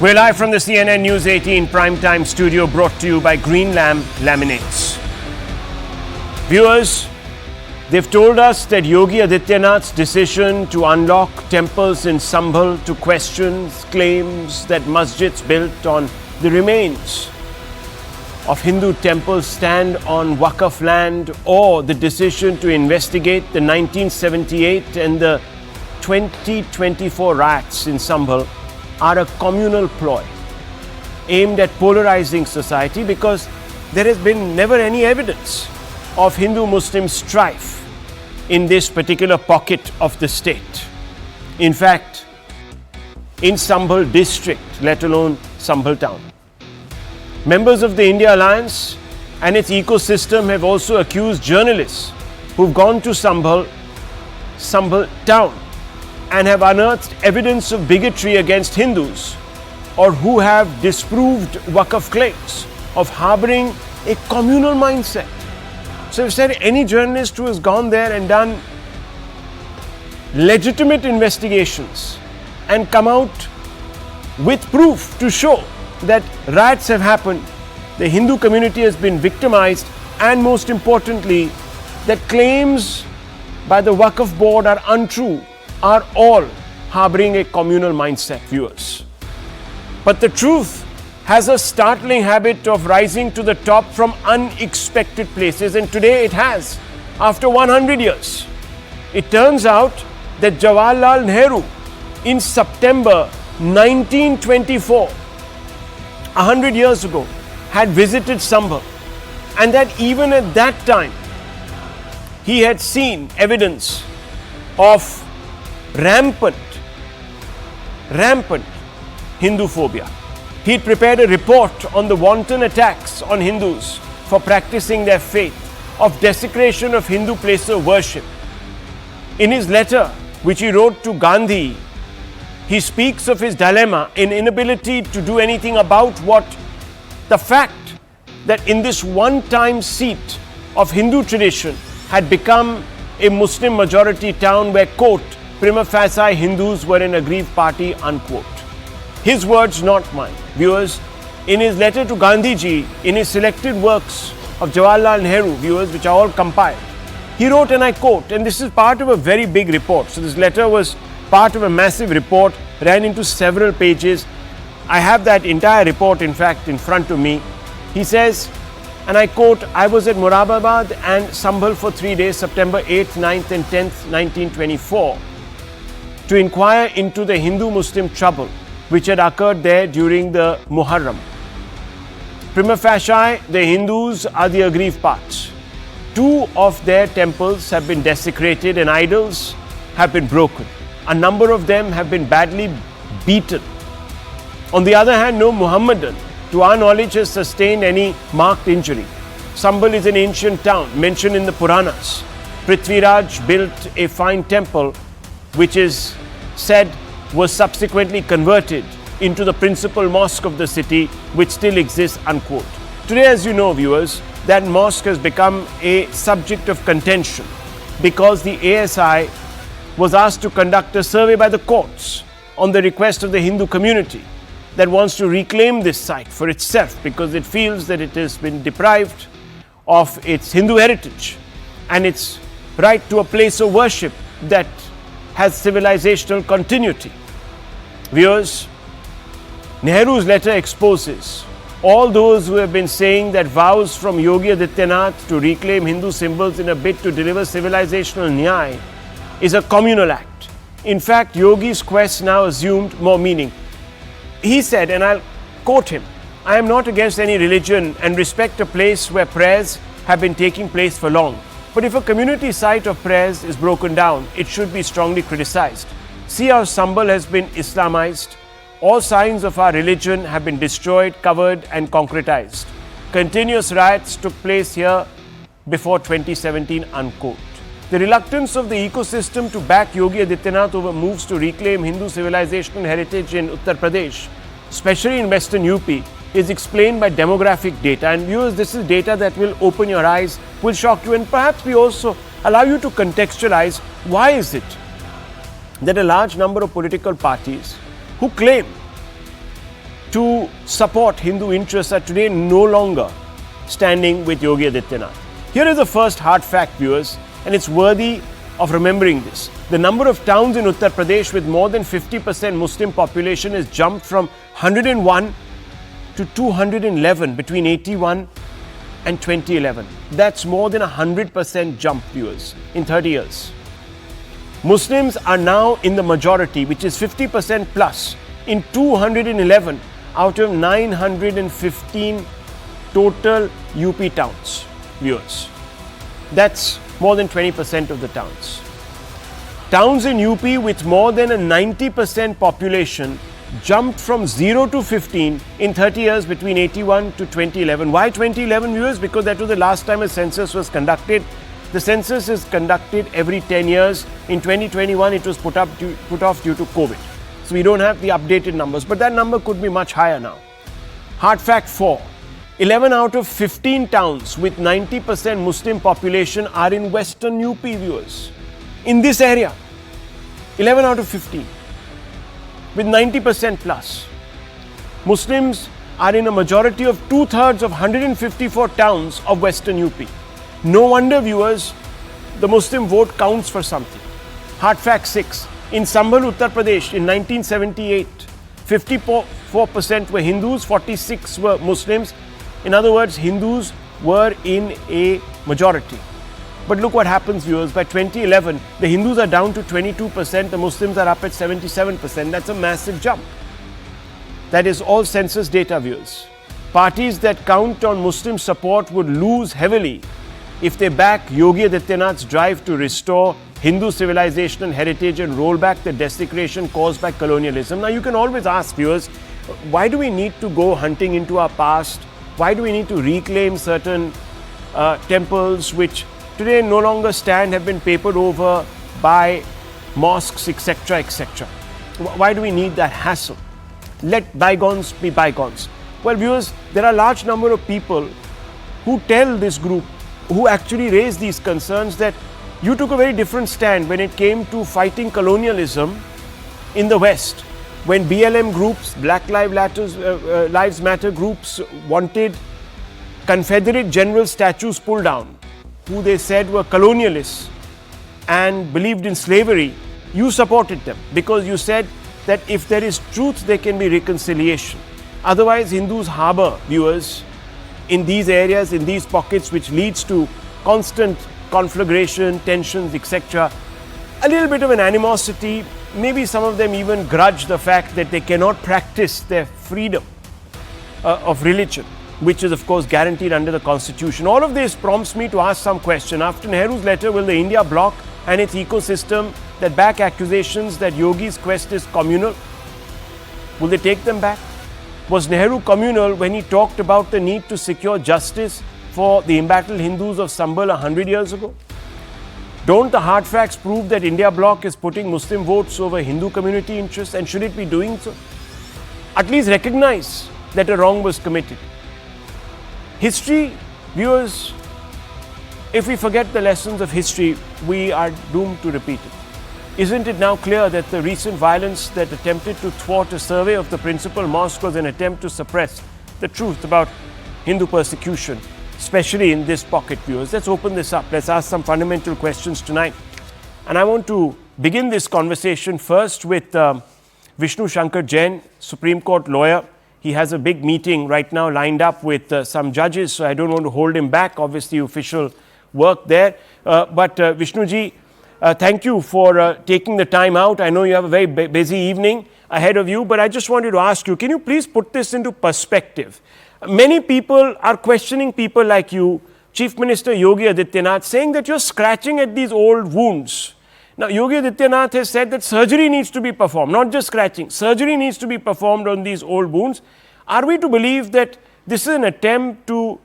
We're live from the CNN News 18 primetime studio, brought to you by Green Lamb Laminates. Viewers, they've told us that Yogi Adityanath's decision to unlock temples in Sambhal to question claims that masjids built on the remains of Hindu temples stand on Waqf land, or the decision to investigate the 1978 and the 2024 riots in Sambhal are a communal ploy aimed at polarizing society, because there has been never any evidence of Hindu-Muslim strife in this particular pocket of the state. In fact, in Sambhal district, let alone Sambhal town. Members of the India Alliance and its ecosystem have also accused journalists who've gone to Sambhal town and have unearthed evidence of bigotry against Hindus, or who have disproved Waqf claims of harboring a communal mindset. So if said any journalist who has gone there and done legitimate investigations and come out with proof to show that riots have happened, the Hindu community has been victimized, and most importantly, that claims by the Waqf board are untrue, are all harboring a communal mindset, viewers. But the truth has a startling habit of rising to the top from unexpected places, and today it has, after 100 years. It turns out that Jawaharlal Nehru in September 1924, 100 years ago, had visited Sambhal, and that even at that time he had seen evidence of rampant Hinduphobia. He'd prepared a report on the wanton attacks on Hindus for practicing their faith, of desecration of Hindu places of worship. In his letter, which he wrote to Gandhi, he speaks of his dilemma in inability to do anything about the fact that in this one-time seat of Hindu tradition had become a Muslim majority town where, quote, prima facie Hindus were an aggrieved party, unquote. His words, not mine. Viewers, in his letter to Gandhiji, in his selected works of Jawaharlal Nehru, viewers, which are all compiled, he wrote, and I quote, and this is part of a very big report. So this letter was part of a massive report, ran into several pages. I have that entire report, in fact, in front of me. He says, and I quote, I was at Moradabad and Sambhal for 3 days, September 8th, 9th and 10th, 1924, to inquire into the Hindu-Muslim trouble which had occurred there during the Muharram. Prima facie, the Hindus are the aggrieved parts. 2 of their temples have been desecrated and idols have been broken. A number of them have been badly beaten. On the other hand, no Muhammadan, to our knowledge, has sustained any marked injury. Sambhal is an ancient town mentioned in the Puranas. Prithviraj built a fine temple which is said was subsequently converted into the principal mosque of the city, which still exists, unquote. Today, as you know, viewers, that mosque has become a subject of contention because the ASI was asked to conduct a survey by the courts on the request of the Hindu community that wants to reclaim this site for itself, because it feels that it has been deprived of its Hindu heritage and its right to a place of worship that has civilizational continuity. Viewers, Nehru's letter exposes all those who have been saying that vows from Yogi Adityanath to reclaim Hindu symbols in a bid to deliver civilizational nyay is a communal act. In fact, Yogi's quest now assumed more meaning. He said, and I'll quote him, I am not against any religion and respect a place where prayers have been taking place for long. But if a community site of prayers is broken down, it should be strongly criticized. See how Sambhal has been Islamized. All signs of our religion have been destroyed, covered and concretized. Continuous riots took place here before 2017, unquote. The reluctance of the ecosystem to back Yogi Adityanath over moves to reclaim Hindu civilizational heritage in Uttar Pradesh, especially in western UP, is explained by demographic data. And viewers, this is data that will open your eyes, will shock you, and perhaps we also allow you to contextualize why is it that a large number of political parties who claim to support Hindu interests are today no longer standing with Yogi Adityanath. Here is the first hard fact, viewers, and it's worthy of remembering this. The number of towns in Uttar Pradesh with more than 50% Muslim population has jumped from 101 to 211 between 81 and 2011. That's more than 100% jump, viewers, in 30 years. Muslims are now in the majority, which is 50% plus, in 211 out of 915 total UP towns, viewers. That's more than 20% of the towns. Towns in UP with more than a 90% population jumped from 0 to 15 in 30 years between 81 to 2011. Why 2011, viewers? Because that was the last time a census was conducted. The census is conducted every 10 years. In 2021, it was put off due to COVID. So we don't have the updated numbers, but that number could be much higher now. Hard fact 4. 11 out of 15 towns with 90% Muslim population are in Western UP, viewers. In this area, 11 out of 15 with 90% plus. Muslims are in a majority of 2/3 of 154 towns of Western UP. No wonder, viewers, the Muslim vote counts for something. Hard fact 6. In Sambhal, Uttar Pradesh in 1978, 54% were Hindus, 46 were Muslims. In other words, Hindus were in a majority. But look what happens, viewers. By 2011, the Hindus are down to 22%, the Muslims are up at 77%. That's a massive jump. That is all census data, viewers. Parties that count on Muslim support would lose heavily if they back Yogi Adityanath's drive to restore Hindu civilization and heritage and roll back the desecration caused by colonialism. Now, you can always ask, viewers, why do we need to go hunting into our past? Why do we need to reclaim certain temples which today no longer stand, have been papered over by mosques, etc., etc.? Why do we need that hassle? Let bygones be bygones. Well, viewers, there are a large number of people who tell this group, who actually raise these concerns, that you took a very different stand when it came to fighting colonialism in the West. When BLM groups, Black Lives Matter groups wanted Confederate general statues pulled down, who they said were colonialists and believed in slavery, you supported them because you said that if there is truth, there can be reconciliation. Otherwise, Hindus harbor, viewers, in these areas, in these pockets, which leads to constant conflagration, tensions, etc. A little bit of an animosity. Maybe some of them even grudge the fact that they cannot practice their freedom of religion, which is of course guaranteed under the constitution. All of this prompts me to ask some question. After Nehru's letter, will the India bloc and its ecosystem that back accusations that Yogi's quest is communal, will they take them back? Was Nehru communal when he talked about the need to secure justice for the embattled Hindus of Sambhal 100 years ago? Don't the hard facts prove that India bloc is putting Muslim votes over Hindu community interests, and should it be doing so? At least recognize that a wrong was committed. History, viewers, if we forget the lessons of history, we are doomed to repeat it. Isn't it now clear that the recent violence that attempted to thwart a survey of the principal mosque was an attempt to suppress the truth about Hindu persecution, especially in this pocket, viewers? Let's open this up. Let's ask some fundamental questions tonight. And I want to begin this conversation first with Shivshankar Jain, Supreme Court lawyer. He has a big meeting right now lined up with some judges, so I don't want to hold him back. Obviously, official work there. But Vishnuji, thank you for taking the time out. I know you have a very busy evening ahead of you, but I just wanted to ask you, can you please put this into perspective? Many people are questioning people like you, Chief Minister Yogi Adityanath, saying that you're scratching at these old wounds. Now, Yogi Adityanath has said that surgery needs to be performed, not just scratching. Surgery needs to be performed on these old wounds. Are we to believe that this is an attempt to,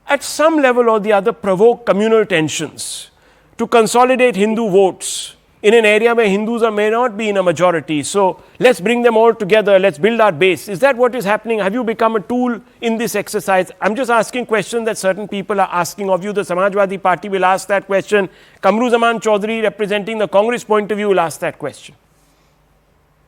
at some level or the other, provoke communal tensions, to consolidate Hindu votes in an area where Hindus may not be in a majority? So let's bring them all together, let's build our base. Is that what is happening? Have you become a tool in this exercise? I'm just asking questions that certain people are asking of you. The Samajwadi Party will ask that question. Kamru Zaman Chaudhary, representing the Congress point of view, will ask that question.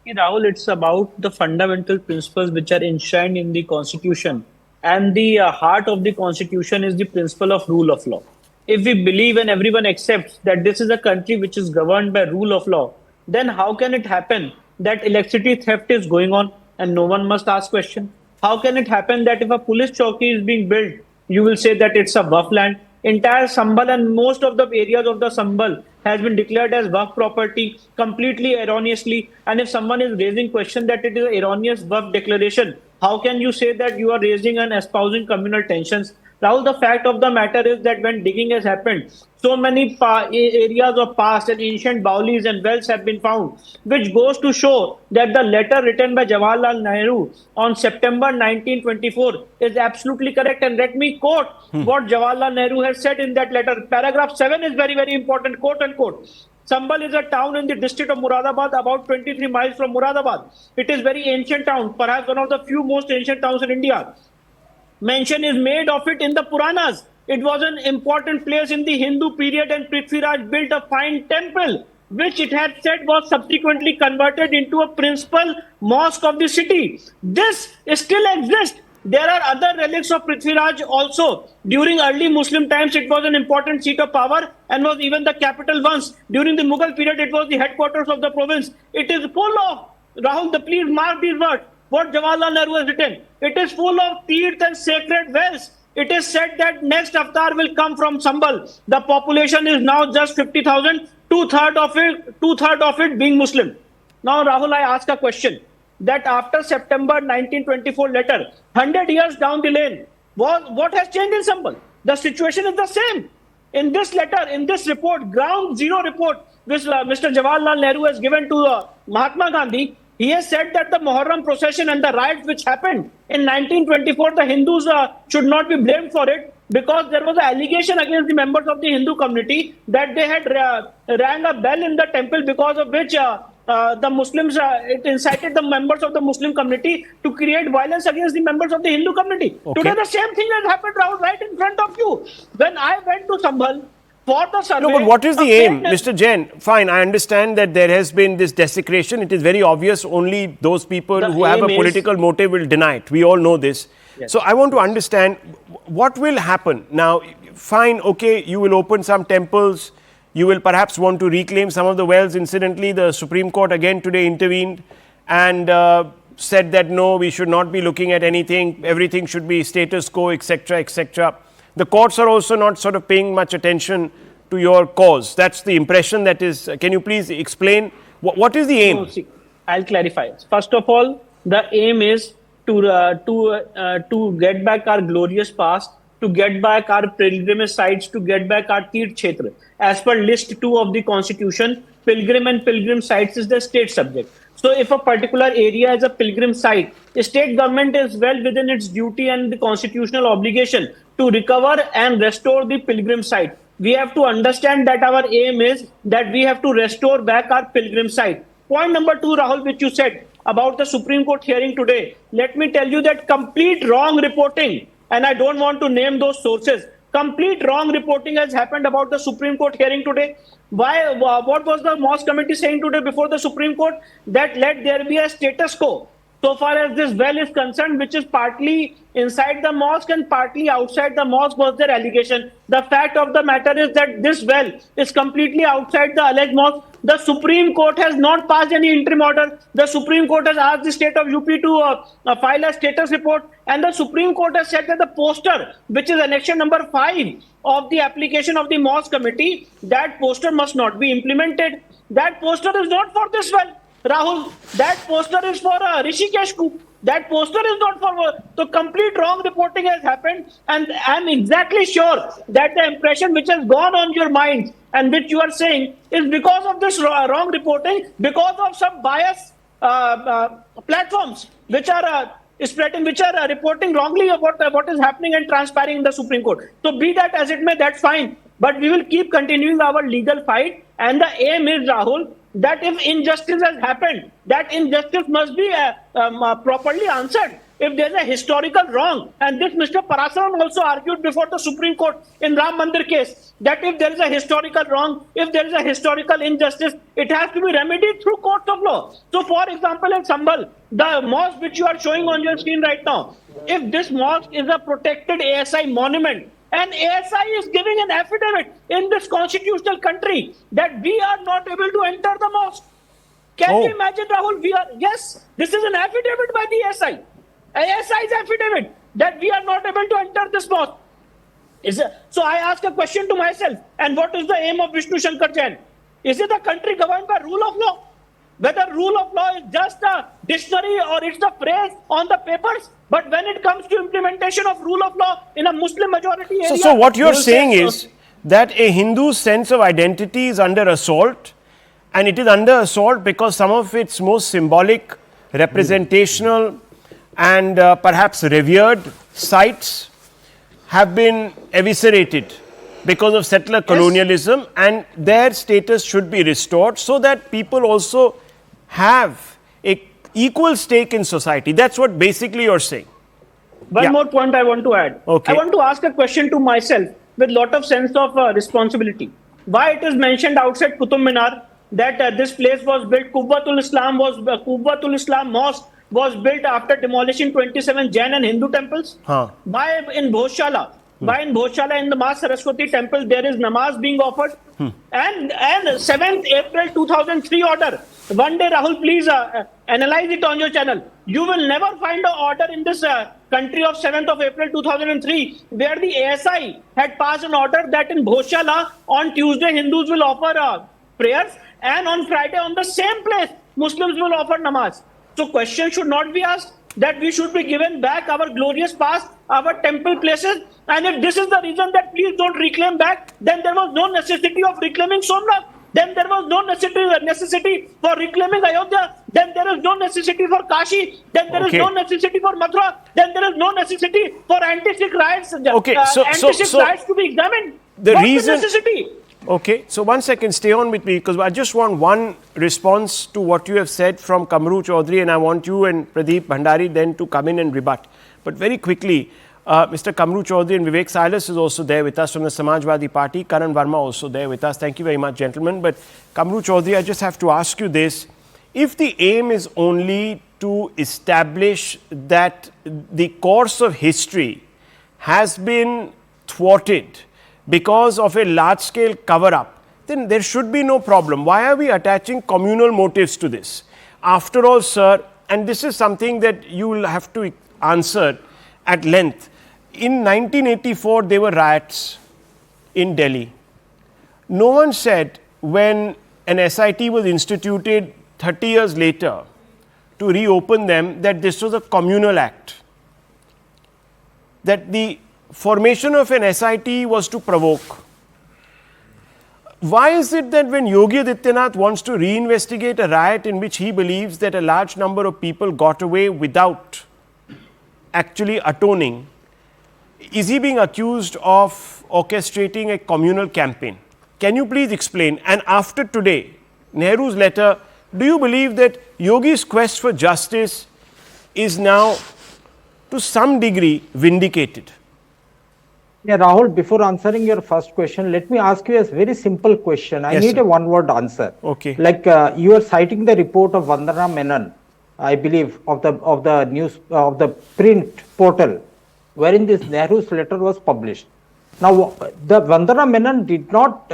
See, Rahul, it's about the fundamental principles which are enshrined in the Constitution. And the heart of the Constitution is the principle of rule of law. If we believe and everyone accepts that this is a country which is governed by rule of law, then how can it happen that electricity theft is going on and no one must ask question? How can it happen that if a police chowki is being built, you will say that it's a Waqf land? Entire Sambhal and most of the areas of the Sambhal has been declared as Waqf property completely erroneously. And if someone is raising question that it is an erroneous Waqf declaration, how can you say that you are raising and espousing communal tensions? Rahul, the fact of the matter is that when digging has happened, so many areas of past and ancient baulis and wells have been found, which goes to show that the letter written by Jawaharlal Nehru on September 1924 is absolutely correct. And let me quote what Jawaharlal Nehru has said in that letter. Paragraph 7 is very, very important, quote unquote. Sambhal is a town in the district of Muradabad, about 23 miles from Muradabad. It is very ancient town, perhaps one of the few most ancient towns in India. Mention is made of it in the Puranas. It was an important place in the Hindu period, and Prithviraj built a fine temple, which it had said was subsequently converted into a principal mosque of the city. This still exists. There are other relics of Prithviraj also. During early Muslim times, it was an important seat of power and was even the capital once. During the Mughal period, it was the headquarters of the province. It is full of, Rahul, please mark these words, what Jawaharlal Nehru has written. It is full of teeth and sacred wells. It is said that next avatar will come from Sambhal. The population is now just 50,000, two-thirds of it being Muslim. Now, Rahul, I ask a question that after September 1924 letter, 100 years down the lane, what has changed in Sambhal? The situation is the same. In this letter, in this report, ground zero report, which Mr. Jawaharlal Nehru has given to Mahatma Gandhi, he has said that the Muharram procession and the riots which happened in 1924, the Hindus should not be blamed for it, because there was an allegation against the members of the Hindu community that they had rang a bell in the temple, because of which the Muslims, it incited the members of the Muslim community to create violence against the members of the Hindu community. Okay. Today, the same thing has happened, Rahul, right in front of you. When I went to Sambhal, for the survey, no, but what is the aim, Mr. Jain? Fine, I understand that there has been this desecration. It is very obvious. Only those people who have a political motive will deny it. We all know this. Yes. So I want to understand what will happen. Now, fine, okay, you will open some temples. You will perhaps want to reclaim some of the wells. Incidentally, the Supreme Court again today intervened and said that no, we should not be looking at anything. Everything should be status quo, etc., etc. The courts are also not sort of paying much attention to your cause. That's the impression that is. Can you please explain what is the aim? No, see, I'll clarify. First of all, the aim is to get back our glorious past, to get back our pilgrimage sites, to get back our Tirth Kshetra. As per list 2 of the Constitution, pilgrim and pilgrim sites is the state subject. So if a particular area is a pilgrim site, the state government is well within its duty and the constitutional obligation to recover and restore the pilgrim site. We have to understand that our aim is that we have to restore back our pilgrim site. Point number 2, Rahul, which you said about the Supreme Court hearing today. Let me tell you that complete wrong reporting, and I don't want to name those sources, complete wrong reporting has happened about the Supreme Court hearing today. Why? What was the Mosque Committee saying today before the Supreme Court? That let there be a status quo so far as this well is concerned, which is partly inside the mosque and partly outside the mosque, was their allegation. The fact of the matter is that this well is completely outside the alleged mosque. The Supreme Court has not passed any interim order. The Supreme Court has asked the state of UP to file a status report, and the Supreme Court has said that the poster, which is annexation number 5 of the application of the Mosque Committee, that poster must not be implemented. That poster is not for this well, Rahul. That poster is for Rishikesh coup. That poster is not for. So complete wrong reporting has happened, and I'm exactly sure that the impression which has gone on your minds and which you are saying is because of this wrong reporting, because of some bias platforms which are spreading, which are reporting wrongly about what is happening and transpiring in the Supreme Court. So be that as it may, that's fine. But we will keep continuing our legal fight, and the aim is, Rahul, that if injustice has happened, that injustice must be properly answered. if there's a historical wrong, and this Mr. Parasaran also argued before the Supreme Court in Ram Mandir case, that if there is a historical wrong, if there is a historical injustice, it has to be remedied through courts of law. So, for example, in Sambhal, the mosque which you are showing on your screen right now, if this mosque is a protected ASI monument, and ASI is giving an affidavit in this constitutional country that we are not able to enter the mosque. Can you imagine, Rahul? Yes, this is an affidavit by the ASI. ASI's affidavit that we are not able to enter this mosque. So I ask a question to myself, and what is the aim of Shivshankar Jain? Is it a country governed by rule of law? Whether rule of law is just a dictionary or it's a phrase on the papers, but when it comes to implementation of rule of law in a Muslim majority area... So what you're saying is that a Hindu sense of identity is under assault, and it is under assault because some of its most symbolic, representational and perhaps revered sites have been eviscerated because of settler colonialism, and their status should be restored so that people also have a equal stake in society. That's what basically you're saying. One more point I want to add. Okay. I want to ask a question to myself with lot of sense of responsibility. Why it is mentioned outside Qutub Minar that this place was built, Qubbatul Islam Mosque was built after demolishing 27 Jain and Hindu temples? Why in Bhojshala? Why in Bhojshala in the Ma Saraswati temple there is namaz being offered? And 7th April 2003 order. One day, Rahul, please analyze it on your channel. You will never find an order in this country of 7th of April 2003 where the ASI had passed an order that in Bhojshala on Tuesday Hindus will offer prayers, and on Friday on the same place Muslims will offer namaz. So question should not be asked that we should be given back our glorious past, our temple places, and if this is the reason that please don't reclaim back, then there was no necessity of reclaiming Somnath. Then there was no necessity for reclaiming Ayodhya. Then there is no necessity for Kashi. Then there is no necessity for Mathura. Then there is no necessity for anti-Sikh riots. Anti-Sikh riots to be examined. What's the necessity? Okay, so 1 second, stay on with me because I just want one response to what you have said from Kamru Chaudhary, and I want you and Pradeep Bhandari then to come in and rebut. But very quickly, Mr. Kamru Chaudhary and Vivek Silas is also there with us from the Samajwadi Party. Karan Verma also there with us. Thank you very much, gentlemen. But Kamru Chaudhary, I just have to ask you this. If the aim is only to establish that the course of history has been thwarted because of a large-scale cover-up, then there should be no problem. Why are we attaching communal motives to this? After all, sir, and this is something that you will have to answer at length. In 1984, there were riots in Delhi. No one said when an SIT was instituted 30 years later to reopen them that this was a communal act. That the formation of an SIT was to provoke. Why is it that when Yogi Adityanath wants to reinvestigate a riot in which he believes that a large number of people got away without actually atoning, is he being accused of orchestrating a communal campaign? Can you please explain? And after today, Nehru's letter, do you believe that Yogi's quest for justice is now to some degree vindicated? Yeah, Rahul, before answering your first question, let me ask you a very simple question. I need a one-word answer. Okay. Like you are citing the report of Vandana Menon, I believe, of the news of the print portal, wherein this Nehru's letter was published. Now, the Vandana Menon did not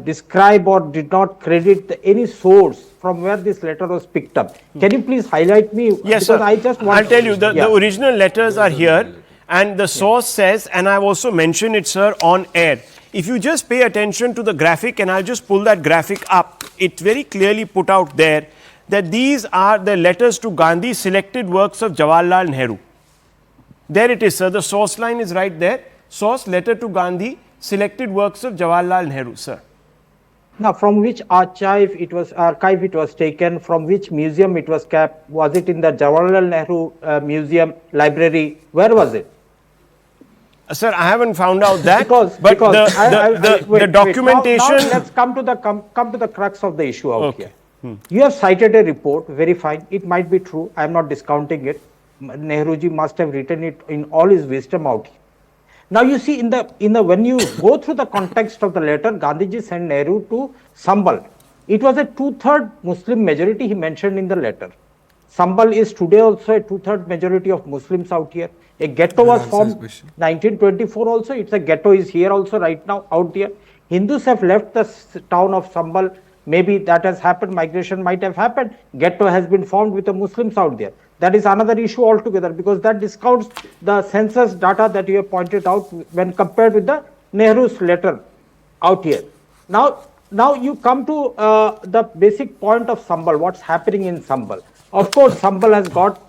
describe or did not credit any source from where this letter was picked up. Can you please highlight me? Yes, because sir. I just want I'll tell you, the original letters are here. And the source says, and I've also mentioned it, sir, on air. If you just pay attention to the graphic, and I'll just pull that graphic up, it's very clearly put out there that these are the letters to Gandhi, selected works of Jawaharlal Nehru. There it is, sir. The source line is right there. Source, letter to Gandhi, selected works of Jawaharlal Nehru, sir. Now, from which archive it was taken, from which museum it was kept? Was it in the Jawaharlal Nehru Museum library? Where was it? Sir, I haven't found out that. Because the documentation. Now let's come to the crux of the issue out here. You have cited a report, very fine. It might be true. I am not discounting it. Nehruji must have written it in all his wisdom out here. Now you see in the when you go through the context of the letter, Gandhiji sent Nehru to Sambhal. It was a 2/3 Muslim majority he mentioned in the letter. Sambhal is today also a 2/3 majority of Muslims out here. A ghetto was formed 1924 also. It's a ghetto is here also right now out here. Hindus have left the town of Sambhal. Maybe that has happened. Migration might have happened. Ghetto has been formed with the Muslims out there. That is another issue altogether because that discounts the census data that you have pointed out when compared with the Nehru's letter out here. Now you come to the basic point of Sambhal. What's happening in Sambhal? Of course, Sambhal has got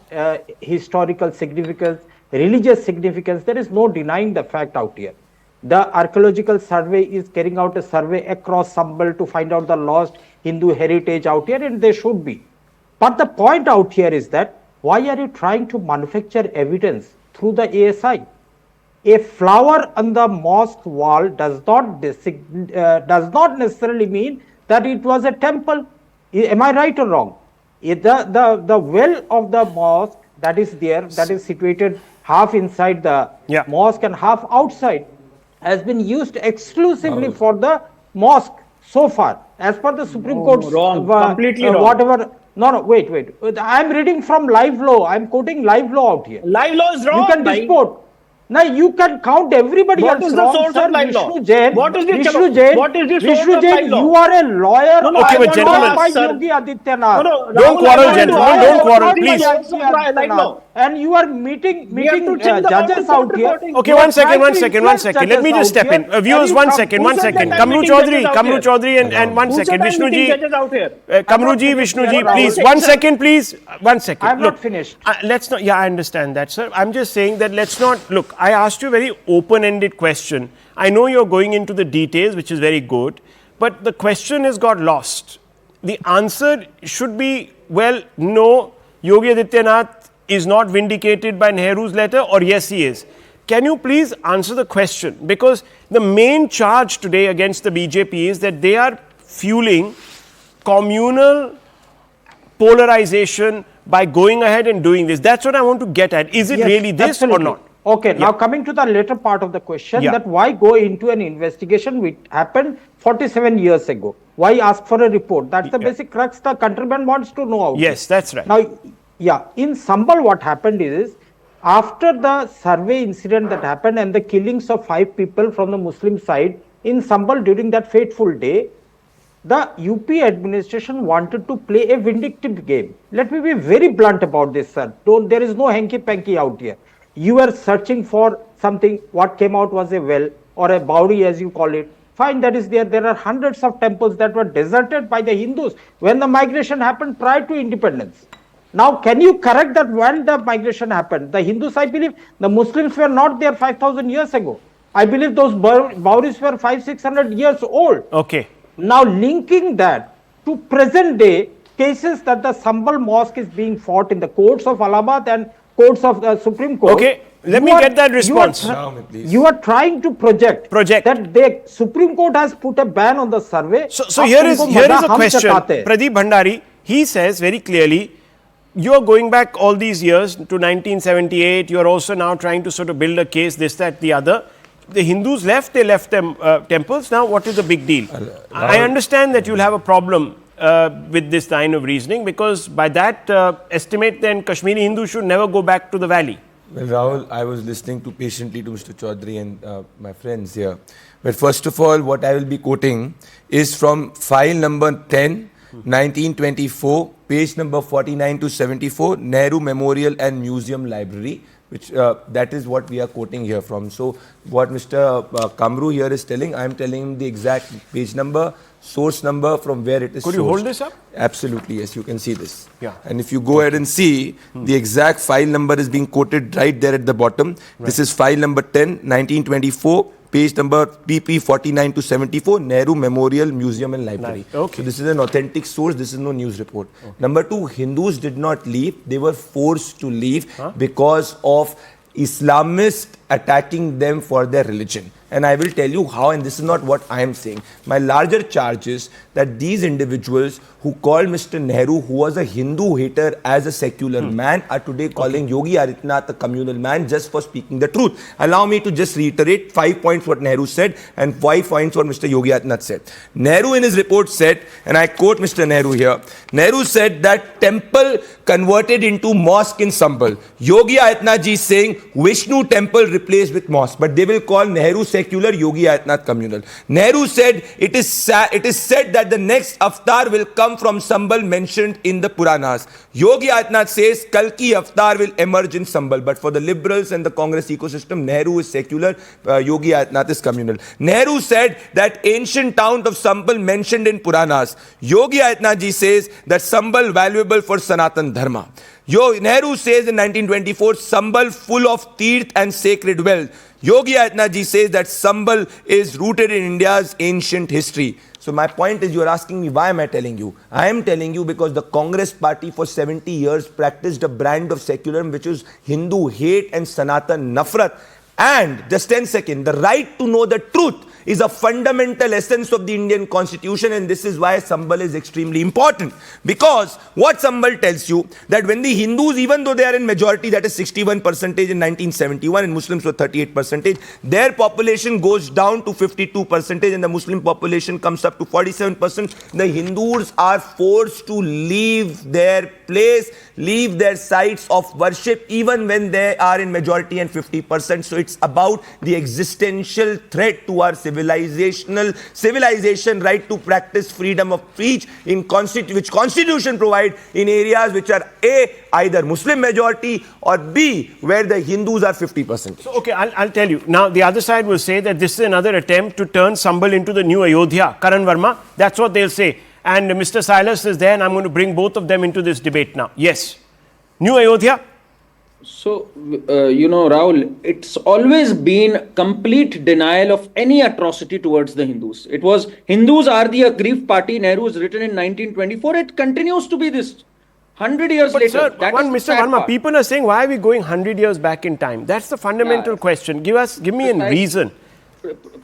historical significance, religious significance. There is no denying the fact out here. The archaeological survey is carrying out a survey across Sambhal to find out the lost Hindu heritage out here, and they should be. But the point out here is that why are you trying to manufacture evidence through the ASI? A flower on the mosque wall does not necessarily mean that it was a temple. Am I right or wrong? The well of the mosque that is there, that is situated half inside the mosque and half outside, has been used exclusively for the mosque so far, as per the Supreme Court's completely wrong. Whatever. No, wait. I am reading from live law. I am quoting live law out here. Live law is wrong. You can dispute. Now you can count everybody what else is wrong, the source sir. of live law? Vishnu Jain, What is the Vishnu Jain, what is the source Vishnu of Jain, live law? you are a lawyer. No, okay, but gentlemen, Yogi Adityanath. Don't quarrel, gentlemen. Don't quarrel, please. And you are meeting judges out here. Okay, one second. Let me just step in. Viewers, one second. Kamru Chaudhary, and 1 second. Vishnuji, Kamruji, Vishnuji, please. 1 second, please. 1 second. I'm not finished. Let's not. Yeah, I understand that, sir. I'm just saying that let's not. Look, I asked you a very open-ended question. I know you're going into the details, which is very good, but the question has got lost. The answer should be, well, no, Yogi Adityanath is not vindicated by Nehru's letter, or yes, he is. Can you please answer the question? Because the main charge today against the BJP is that they are fueling communal polarization by going ahead and doing this. That's what I want to get at. Is it really this or not? Okay, now coming to the later part of the question, that why go into an investigation which happened 47 years ago? Why ask for a report? That's the basic crux the countryman wants to know out. Yes, that's right. Now, in Sambhal what happened is, after the survey incident that happened and the killings of 5 people from the Muslim side in Sambhal during that fateful day, the UP administration wanted to play a vindictive game. Let me be very blunt about this, sir. There is no hanky-panky out here. You were searching for something, what came out was a well or a Bauri as you call it. Fine, that is there. There are hundreds of temples that were deserted by the Hindus when the migration happened prior to independence. Now, can you correct that when the migration happened? The Hindus, I believe, the Muslims were not there 5,000 years ago. I believe those Bauris were 500-600 years old. Okay. Now, linking that to present day cases that the Sambhal mosque is being fought in the courts of Allahabad and courts of the Supreme Court. Okay, let me get that response. You are trying to project that the Supreme Court has put a ban on the survey. So here is a question. Pradeep Bhandari, he says very clearly, you're going back all these years to 1978. You're also now trying to sort of build a case, this, that, the other. The Hindus left, they left them temples. Now, what is the big deal? I understand that you'll have a problem with this line of reasoning, because by that estimate, then Kashmiri Hindus should never go back to the valley. Well, Rahul, I was listening patiently to Mr. Chaudhary and my friends here. But first of all, what I will be quoting is from file number 10, 1924, page number 49 to 74, Nehru Memorial and Museum Library, which that is what we are quoting here from. So what Mr. Kamru here is telling, I am telling him the exact page number, source number from where it is Could sourced. you hold this up? Absolutely, yes, you can see this. Yeah. And if you go ahead and see, the exact file number is being quoted right there at the bottom. Right. This is file number 10, 1924, page number PP 49 to 74, Nehru Memorial Museum and Library. Okay. So this is an authentic source, this is no news report. Okay. Number 2, Hindus did not leave, they were forced to leave because of Islamists attacking them for their religion. and I will tell you how, and this is not what I am saying. My larger charge is that these individuals who called Mr. Nehru, who was a Hindu hater, as a secular man, are today calling Yogi Adityanath a communal man just for speaking the truth. Allow me to just reiterate 5 points what Nehru said and 5 points what Mr. Yogi Adityanath said. Nehru in his report said, and I quote Mr. Nehru here, Nehru said that temple converted into mosque in Sambhal. Yogi Adityanath ji is saying Vishnu temple replaced with mosque, but they will call Nehru secular, Yogi Adityanath communal. Nehru said it is said that the next avatar will come from Sambhal mentioned in the Puranas. Yogi Adityanath says Kalki avatar will emerge in Sambhal, but for the liberals and the Congress ecosystem, Nehru is secular, Yogi Adityanath is communal. Nehru said that ancient town of Sambhal mentioned in Puranas. Yogi Adityanath ji says that Sambhal valuable for Sanatan Dharma. Nehru says in 1924, Sambhal full of teeth and sacred wealth. Yogi Adityanath ji says that Sambhal is rooted in India's ancient history. So my point is, you are asking me, why am I telling you? I am telling you because the Congress party for 70 years practiced a brand of secularism which is Hindu hate and Sanatan nafrat. And, just 10 seconds, the right to know the truth is a fundamental essence of the Indian constitution, and this is why Sambhal is extremely important. Because what Sambhal tells you, that when the Hindus, even though they are in majority, that is 61% in 1971, and Muslims were 38%, their population goes down to 52%, and the Muslim population comes up to 47%. The Hindus are forced to leave their place, leave their sites of worship, even when they are in majority and 50%. So it's about the existential threat to our civilization right to practice freedom of speech in which constitution provide in areas which are A, either Muslim majority, or B, where the Hindus are 50%. So, okay, I'll tell you. Now, the other side will say that this is another attempt to turn Sambhal into the new Ayodhya. Karan Verma, that's what they'll say. And Mr. Silas is there, and I'm going to bring both of them into this debate now. Yes. New Ayodhya? So, Rahul, it's always been complete denial of any atrocity towards the Hindus. It was, Hindus are the aggrieved party. Nehru is written in 1924. It continues to be this. 100 years But later. Sir, Mr. Verma, people are saying, why are we going 100 years back in time? That's the fundamental question. Give me a reason.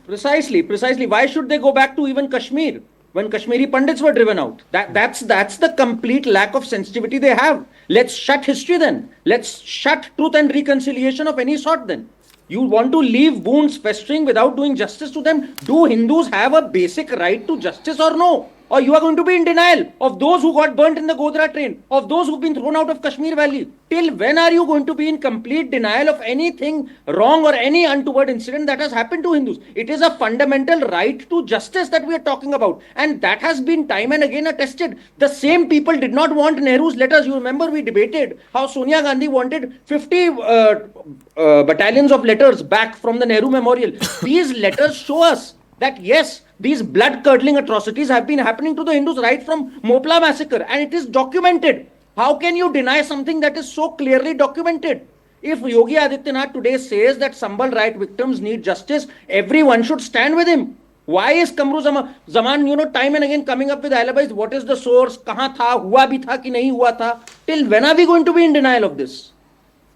Precisely. Why should they go back to even Kashmir when Kashmiri Pandits were driven out? That's the complete lack of sensitivity they have. Let's shut history then. Let's shut truth and reconciliation of any sort then. You want to leave wounds festering without doing justice to them? Do Hindus have a basic right to justice or no? Or you are going to be in denial of those who got burnt in the Godhra train, of those who've been thrown out of Kashmir Valley? Till when are you going to be in complete denial of anything wrong or any untoward incident that has happened to Hindus? It is a fundamental right to justice that we are talking about. And that has been time and again attested. The same people did not want Nehru's letters. You remember we debated how Sonia Gandhi wanted 50 battalions of letters back from the Nehru Memorial. These letters show us that yes, these blood-curdling atrocities have been happening to the Hindus right from Mopla massacre, and it is documented. How can you deny something that is so clearly documented? If Yogi Adityanath today says that Sambhal riot victims need justice, everyone should stand with him. Why is Kamru Zaman, time and again coming up with alibis? What is the source? Kahan tha? Hua bhi tha ki nahi hua tha? Till when are we going to be in denial of this?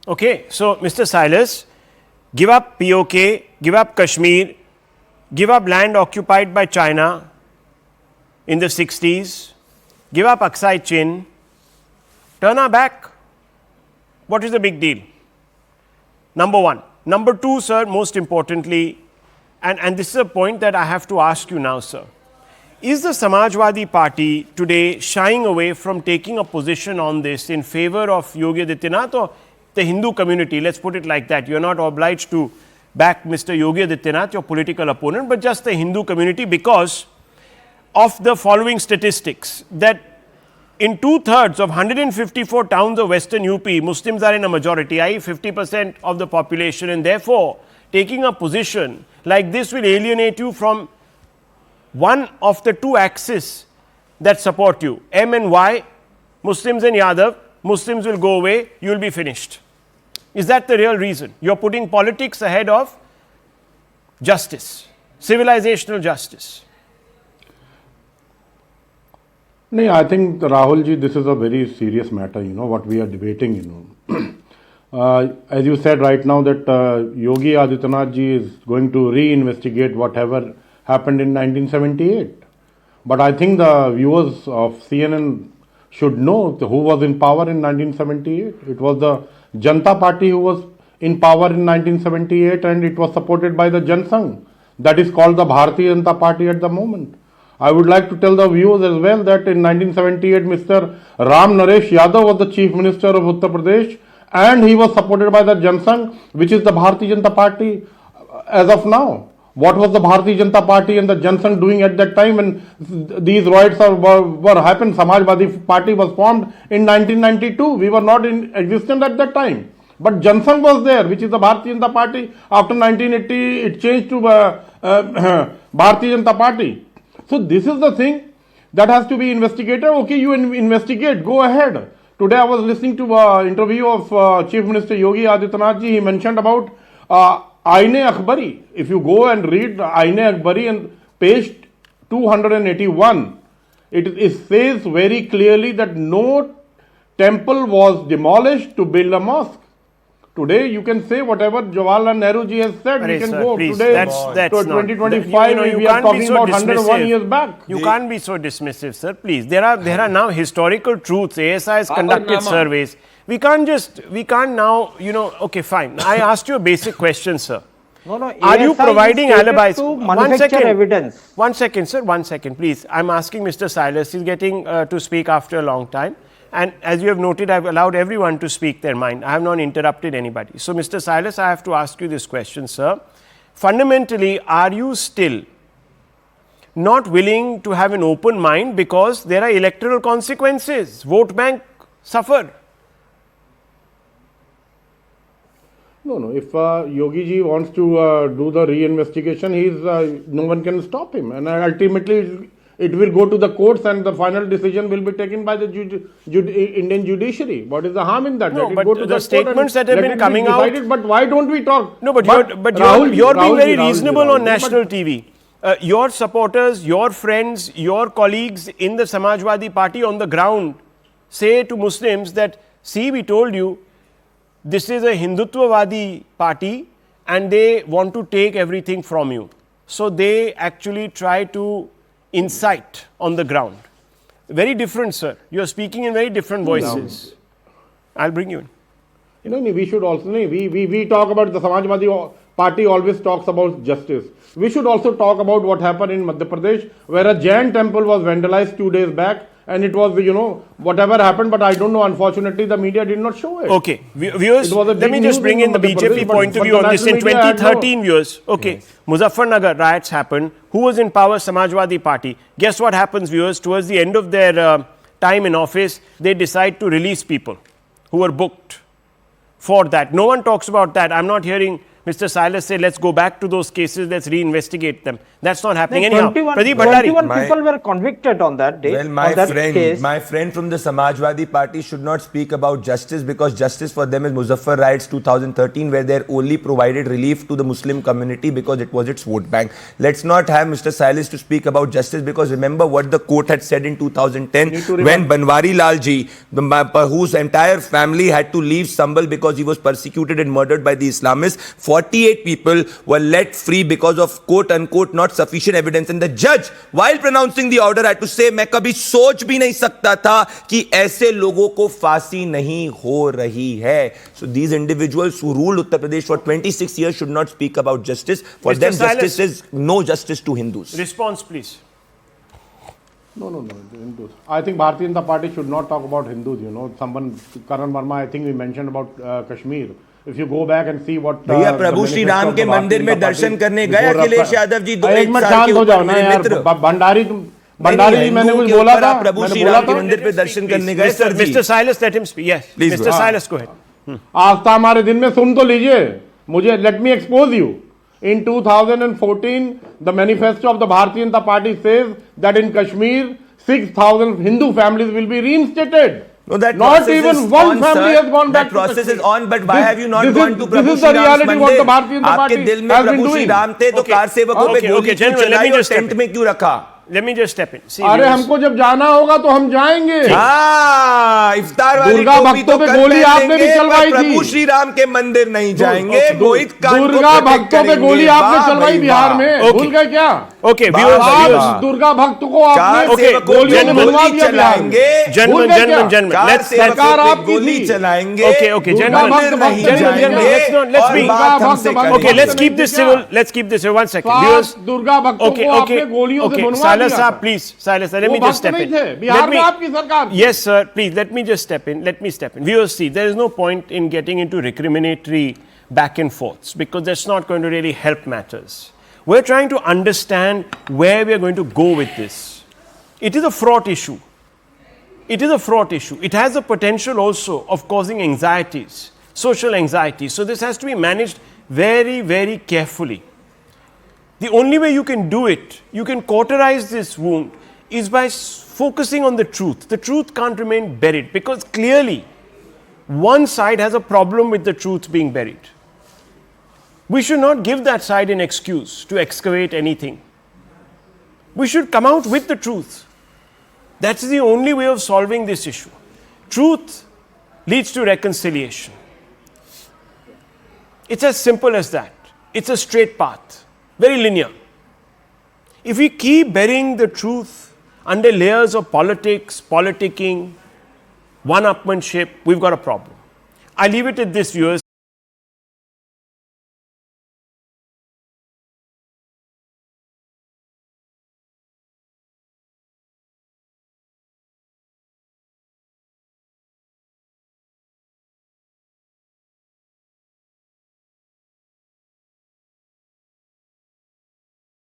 Okay, so Mr. Silas, give up POK, give up Kashmir, give up land occupied by China in the 60s, give up Aksai Chin, turn our back. What is the big deal? Number one. Number two, sir, most importantly, and this is a point that I have to ask you now, sir. Is the Samajwadi Party today shying away from taking a position on this in favor of Yogi Adityanath or the Hindu community? Let's put it like that. You are not obliged to back Mr. Yogi Adityanath, your political opponent, but just the Hindu community, because of the following statistics, that in 2/3 of 154 towns of Western UP, Muslims are in a majority, i.e. 50% of the population, and therefore taking a position like this will alienate you from one of the two axes that support you, M and Y, Muslims and Yadav. Muslims will go away, you will be finished. Is that the real reason? You're putting politics ahead of justice, civilizational justice. No, I think, Rahul ji, this is a very serious matter, what we are debating, As you said right now that Yogi Adityanath ji is going to re-investigate whatever happened in 1978. But I think the viewers of CNN should know who was in power in 1978. It was the Janata Party who was in power in 1978, and it was supported by the Jansangh. That is called the Bharatiya Janata Party at the moment. I would like to tell the viewers as well that in 1978, Mr. Ram Naresh Yadav was the Chief Minister of Uttar Pradesh, and he was supported by the Jansangh, which is the Bharatiya Janata Party as of now. What was the Bharatiya Janata Party and the Jansangh doing at that time when these riots were happened? Samajwadi Party was formed in 1992. We were not in existence at that time. But Jansangh was there, which is the Bharatiya Janata Party. After 1980, it changed to Bharatiya Janata Party. So this is the thing that has to be investigated. Okay, you investigate, go ahead. Today I was listening to an interview of Chief Minister Yogi Adityanath ji. He mentioned about Aine Akbari. If you go and read Aine Akbari and page 281, it says very clearly that no temple was demolished to build a mosque. Today you can say whatever Jawaharlal Nehru ji has said. We can go please, today that's to 2025. We are talking about 101 years back. You can't be so dismissive, sir. Please, there are now historical truths. ASI has conducted surveys. We can't now, okay, fine. I asked you a basic question, sir. No, Are you providing alibis? One second. Evidence. 1 second, sir. 1 second, please. I'm asking Mr. Silas. He's getting to speak after a long time. And as you have noted, I've allowed everyone to speak their mind. I have not interrupted anybody. So, Mr. Silas, I have to ask you this question, sir. Fundamentally, are you still not willing to have an open mind because there are electoral consequences? Vote bank suffer. No. If Yogi ji wants to do the reinvestigation, no one can stop him. And ultimately, it will go to the courts and the final decision will be taken by the Indian judiciary. What is the harm in that? No, let but it go to the statements that have been coming out. But why don't we talk? No, but Rahul, you're being very Rahul, reasonable on national TV. Your supporters, your friends, your colleagues in the Samajwadi Party on the ground say to Muslims that, see, we told you, this is a Hindutvawadi party and they want to take everything from you. So they actually try to incite on the ground. Very different, sir. You are speaking in very different voices. I'll bring you in. We should also, we talk about the Samajwadi Party always talks about justice. We should also talk about what happened in Madhya Pradesh, where a Jain temple was vandalized 2 days back. And it was, whatever happened, but I don't know, unfortunately, the media did not show it. Okay, viewers, let me just bring in the BJP point of view on this. In 2013, viewers, okay, yes. Muzaffarnagar riots happened. Who was in power? Samajwadi Party. Guess what happens, viewers? Towards the end of their time in office, they decide to release people who were booked for that. No one talks about that. I'm not hearing Mr. Silas say, let's go back to those cases, let's reinvestigate them. That's not happening anyhow. 21 people were convicted on that day. Well, my friend from the Samajwadi Party should not speak about justice because justice for them is Muzaffar riots 2013 where they only provided relief to the Muslim community because it was its vote bank. Let's not have Mr. Silas to speak about justice because remember what the court had said in 2010 when Banwari Lal ji, whose entire family had to leave Sambhal because he was persecuted and murdered by the Islamists. 48 people were let free because of quote unquote not sufficient evidence, and the judge while pronouncing the order had to say मैं कभी सोच भी नहीं सकता था कि ऐसे लोगों को फांसी नहीं हो रही है. So these individuals who ruled Uttar Pradesh for 26 years should not speak about justice. For Mr. them Silas, justice is no justice to Hindus. Response please. No. Hindus. I think Bharatiya Janata Party should not talk about Hindus. Someone, Karan Verma, I think we mentioned about Kashmir. If you go back and see what भैया प्रभु श्री राम के मंदिर में दर्शन करने गए अखिलेश यादव जी 1 साल के ऊपर मित्र भंडारी जी मैंने कुछ बोला था प्रभु श्री राम के मंदिर पे दर्शन करने गए sir Mr. Silas let him speak. Yes, Mr. Silas go ahead. आस्था हमारे दिन में सुन तो लीजिए मुझे. Let me expose you. In 2014 the manifesto of the Bharatiya Janata Party says that in Kashmir 6,000 Hindu families will be reinstated. No, that not even one family has gone back. That process is on, but why have you not gone to Prabhu Shri Ram's mandir? आपके दिल में प्रभु श्री राम थे तो car सेवकों पे गोली क्यों चलाई और टेंट में क्यों रखा? let me just step in. See, अरे viewers, हमको जब जाना होगा तो हम जाएंगे। हाँ, इफ्तार वाली दुर्गा टोपी भक्तों तो पे कल गोली पहन आपने भी लेंगे, चलवाई पर थी। प्रभु श्री राम के मंदिर नहीं जाएंगे। मोहित खान को दुर्गा protect भक्तों पे करेंगे। गोली आपने वाह चलवाई भाई बिहार वाह। में, Okay. भूल गए क्या? okay, वाह viewers, भाई viewers, वाह। दुर्गा भक्त को चार आपने सेवकों गोलियों पे से बनवा गोली दिया बिहार में। चलाएंगे, भूल gentlemen, गए gentlemen, क्या? gentlemen, चार let's सरकार सेवकों पे आपकी गोली थी। चलाएंगे। Okay, okay, दुर्गा gentlemen, भक्त मंदिर नहीं gentlemen, जाएंगे, let's और be- बात हमसे Okay, करेंगे। okay, let's भक्त keep नहीं this थे civil. क्या? Let's keep this civil. One second, सात viewers. दुर्गा भक्तों Okay, को okay, आपने गोलियों से okay. बनवा Silas दिया sir, था। please, Silas sir, let वो me just भक्त step नहीं in. थे, बिहार में आपकी सरकार थी। Yes, sir. Please let me just step in. Let me step in. Viewers, see, there is no point in getting into recriminatory back and forths because that's not going to really help matters. We're trying to understand where we are going to go with this. It is a fraught issue. It is a fraught issue. It has the potential also of causing anxieties, social anxieties. So this has to be managed very, very carefully. The only way you can do it, you can cauterize this wound, is by focusing on the truth. The truth can't remain buried because clearly one side has a problem with the truth being buried. We should not give that side an excuse to excavate anything. We should come out with the truth. That's the only way of solving this issue. Truth leads to reconciliation. It's as simple as that. It's a straight path, very linear. If we keep burying the truth under layers of politics, politicking, one-upmanship, we've got a problem. I leave it at this, viewers.